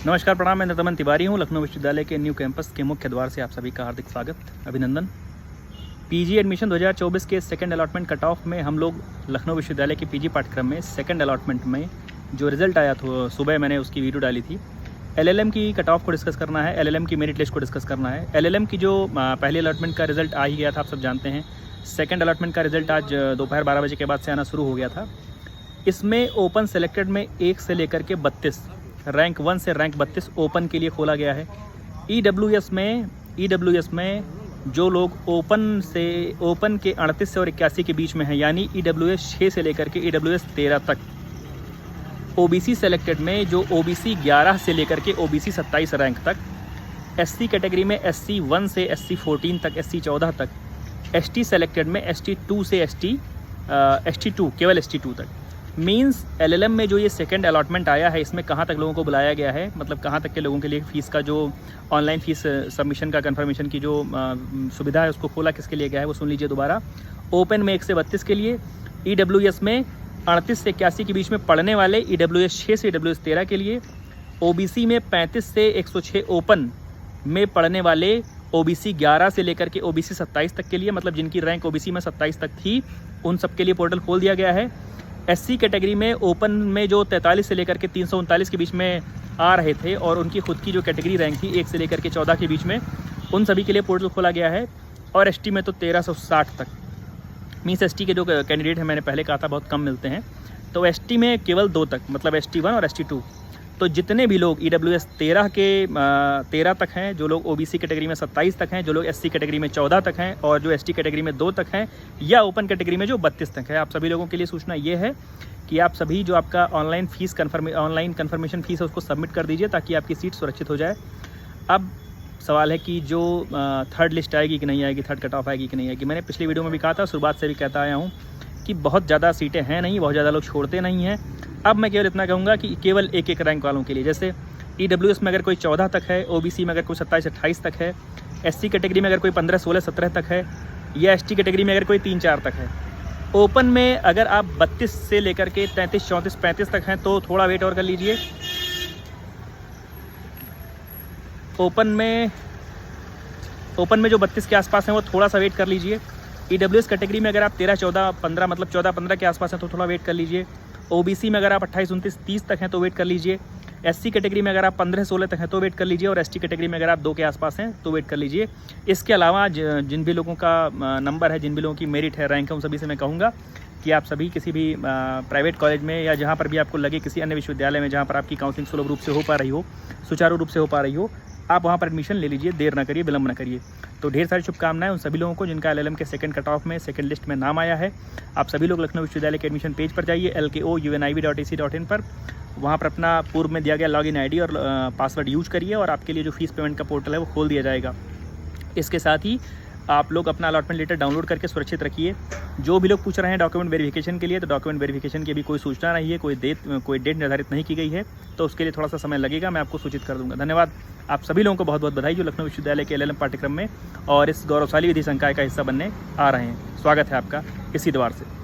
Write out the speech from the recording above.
नमस्कार, प्रणाम। मैं नतमन तिवारी हूँ। लखनऊ विश्वविद्यालय के न्यू कैंपस के मुख्य द्वार से आप सभी का हार्दिक स्वागत, अभिनंदन। पीजी एडमिशन 2024 के सेकंड अलॉटमेंट कट ऑफ में हम लोग लखनऊ विश्वविद्यालय के पीजी पाठ्यक्रम में सेकंड अलॉटमेंट में जो रिजल्ट आया था, सुबह मैंने उसकी वीडियो डाली थी। एलएलएम की कट ऑफ को डिस्कस करना है, एलएलएम की मेरिट लिस्ट को डिस्कस करना है। एलएलएम की जो पहले अलॉटमेंट का रिजल्ट आ ही गया था, आप सब जानते हैं। सेकेंड अलॉटमेंट का रिजल्ट आज दोपहर 12 बजे के बाद से आना शुरू हो गया था। इसमें ओपन सेलेक्टेड में 1 से लेकर के 32, रैंक 1 से रैंक 32 ओपन के लिए खोला गया है। ईडब्ल्यूएस में जो लोग ओपन के 38 से और 81 के बीच में हैं, यानी ईडब्ल्यूएस 6 से लेकर के ईडब्ल्यूएस 13 तक। ओबीसी सेलेक्टेड में जो ओबीसी 11 से लेकर के ओबीसी 27 रैंक तक। एससी कैटेगरी में एससी 1 से एससी 14 तक, एससी 14 तक। एसटी सेलेक्टेड में एसटी 2 से एसटी 2, केवल एसटी 2 तक। मींस एलएलएम में जो ये सेकंड अलॉटमेंट आया है, इसमें कहाँ तक लोगों को बुलाया गया है, मतलब कहाँ तक के लोगों के लिए फ़ीस का जो ऑनलाइन फ़ीस सबमिशन का कंफर्मेशन की जो सुविधा है उसको खोला किसके लिए गया है, वो सुन लीजिए दोबारा। ओपन में 1 से 32 के लिए, ईडब्ल्यूएस में 38 से 81 के बीच में पढ़ने वाले, ईडब्ल्यूएस 6 से ईडब्ल्यूएस 13 के लिए। ओबीसी में 35 से 106 ओपन में पढ़ने वाले, ओबीसी 11 से लेकर के ओबीसी 27 तक के लिए, मतलब जिनकी रैंक ओबीसी में 27 तक थी, उन सब के लिए पोर्टल खोल दिया गया है। एससी कैटेगरी में ओपन में जो 43 से लेकर के 339 के बीच में आ रहे थे और उनकी खुद की जो कैटेगरी रैंक थी 1 से लेकर के 14 के बीच में, उन सभी के लिए पोर्टल खोला गया है। और एसटी में तो 1360 तक। मीन्स एसटी के जो कैंडिडेट हैं, मैंने पहले कहा था, बहुत कम मिलते हैं, तो एसटी में केवल 2 तक, मतलब एसटी 1 और एसटी 2। तो जितने भी लोग ईडब्ल्यूएस 13 के 13 तक हैं, जो लोग ओबीसी कैटेगरी में 27 तक हैं, जो लोग एससी कैटेगरी में 14 तक हैं और जो एसटी कैटेगरी में 2 तक हैं, या ओपन कैटेगरी में जो 32 तक है, आप सभी लोगों के लिए सूचना ये है कि आप सभी जो आपका ऑनलाइन कन्फर्मेशन फ़ीस है उसको सबमिट कर दीजिए, ताकि आपकी सीट सुरक्षित हो जाए। अब सवाल है कि जो थर्ड लिस्ट आएगी कि नहीं आएगी, थर्ड कट ऑफ आएगी कि नहीं आएगी। मैंने पिछली वीडियो में भी कहा था, शुरुआत से भी कहता आया हूँ कि बहुत ज़्यादा सीटें हैं नहीं, बहुत ज़्यादा लोग छोड़ते नहीं हैं। अब मैं केवल इतना कहूँगा कि केवल एक रैंक वालों के लिए, जैसे ईडब्ल्यूएस में अगर कोई 14 तक है, ओबीसी में अगर कोई 27-28 तक है, एससी कैटेगरी में अगर कोई 15, 16, 17 तक है, या एसटी कैटेगरी में अगर कोई 3, 4 तक है। ओपन में अगर आप 32 से लेकर के 33, 34, 35 तक हैं तो थोड़ा वेट और कर लीजिए। ओपन में जो 32 के आसपास हैं वो थोड़ा सा वेट कर लीजिए। ईडब्ल्यूएस कैटेगरी में अगर आप 13, 14, 15, मतलब 14, 15 के आसपास हैं तो थोड़ा वेट कर लीजिए। ओबीसी में अगर आप 28, 29, 30 तक हैं तो वेट कर लीजिए। एससी कैटेगरी में अगर आप 15, 16 तक हैं तो वेट कर लीजिए। और एसटी कैटेगरी में अगर आप 2 के आसपास हैं तो वेट कर लीजिए। इसके अलावा जिन भी लोगों का नंबर है, जिन भी लोगों की मेरिट है, रैंक है, उन सभी से मैं कहूँगा कि आप सभी किसी भी प्राइवेट कॉलेज में या जहाँ पर भी आपको लगे, किसी अन्य विश्वविद्यालय में जहाँ पर आपकी काउंसलिंग सुलभ रूप से हो पा रही हो, सुचारू रूप से हो पा रही हो, आप वहाँ पर एडमिशन ले लीजिए। देर ना करिए, विलंब ना करिए। तो ढेर सारी शुभकामनाएं उन सभी लोगों को जिनका एलएलएम के सेकंड कट ऑफ में, सेकंड लिस्ट में नाम आया है। आप सभी लोग लखनऊ विश्वविद्यालय के एडमिशन पेज पर जाइए, lko.univ.ac.in पर। वहाँ पर अपना पूर्व में दिया गया लॉगिन आईडी और पासवर्ड यूज करिए और आपके लिए जो फीस पेमेंट का पोर्टल है वो खोल दिया जाएगा। इसके साथ ही आप लोग अपना अलॉटमेंट लेटर डाउनलोड करके सुरक्षित रखिए। जो भी लोग पूछ रहे हैं डॉक्यूमेंट वेरिफिकेशन के लिए, तो डॉक्यूमेंट वेरिफिकेशन की भी कोई सूचना नहीं है, कोई डेट निर्धारित नहीं की गई है, तो उसके लिए थोड़ा सा समय लगेगा, मैं आपको सूचित कर दूंगा। धन्यवाद। आप सभी लोगों को बहुत बहुत बधाई जो लखनऊ विश्वविद्यालय के एलएलएम पाठ्यक्रम में और इस गौरवशाली विधि संकाय का हिस्सा बनने आ रहे हैं। स्वागत है आपका इसी द्वार से।